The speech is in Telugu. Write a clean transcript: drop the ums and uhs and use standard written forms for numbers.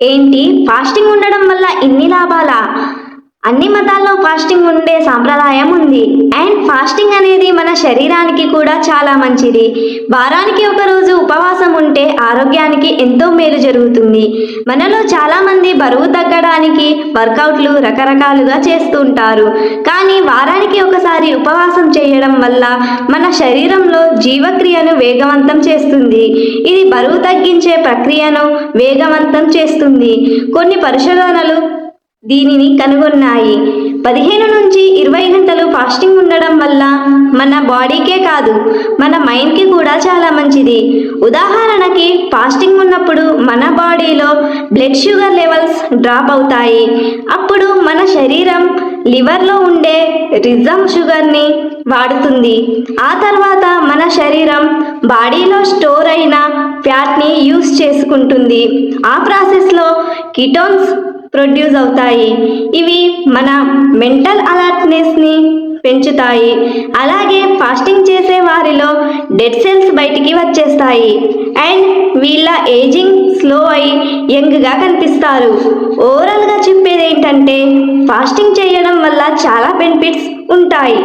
ఏంటి ఫాస్టింగ్ ఉండడం వల్ల ఇన్ని లాభాలా? అన్ని మతాల్లో ఫాస్టింగ్ ఉండే సాంప్రదాయం ఉంది. అండ్ ఫాస్టింగ్ అనేది మన శరీరానికి కూడా చాలా మంచిది. వారానికి ఒక రోజు ఉపవాసం ఉంటే ఆరోగ్యానికి ఎంతో మేలు జరుగుతుంది. మనలో చాలామంది బరువు తగ్గడానికి వర్కౌట్లు రకరకాలుగా చేస్తూ ఉంటారు. కానీ వారానికి ఒకసారి ఉపవాసం చేయడం వల్ల మన శరీరంలో జీవక్రియను వేగవంతం చేస్తుంది. ఇది బరువు తగ్గించే ప్రక్రియను వేగవంతం చేస్తుంది. కొన్ని పరిశోధనలు దీనిని కనుగొన్నాయి. 15 నుంచి 20 గంటలు ఫాస్టింగ్ ఉండడం వల్ల మన బాడీకే కాదు మన మైండ్కి కూడా చాలా మంచిది. ఉదాహరణకి ఫాస్టింగ్ ఉన్నప్పుడు మన బాడీలో బ్లడ్ షుగర్ లెవెల్స్ డ్రాప్ అవుతాయి. అప్పుడు మన శరీరం లివర్లో ఉండే రిజర్వ్ షుగర్ని వాడుతుంది. ఆ తర్వాత మన శరీరం బాడీలో స్టోర్ అయిన ఫ్యాట్ని యూస్ చేసుకుంటుంది. ఆ ప్రాసెస్లో కిటోన్స్ ప్రొడ్యూస్ అవుతాయి. ఇవి మన మెంటల్ అలర్ట్నెస్ని పెంచుతాయి. అలాగే ఫాస్టింగ్ చేసే వారిలో డెడ్ సెల్స్ బయటికి వచ్చేస్తాయి. అండ్ వీళ్ళ ఏజింగ్ స్లో అయి యంగ్గా కనిపిస్తారు. ఓవరాల్గా చెప్పేది ఏంటంటే ఫాస్టింగ్ చేయడం వల్ల చాలా బెనిఫిట్స్ ఉంటాయి.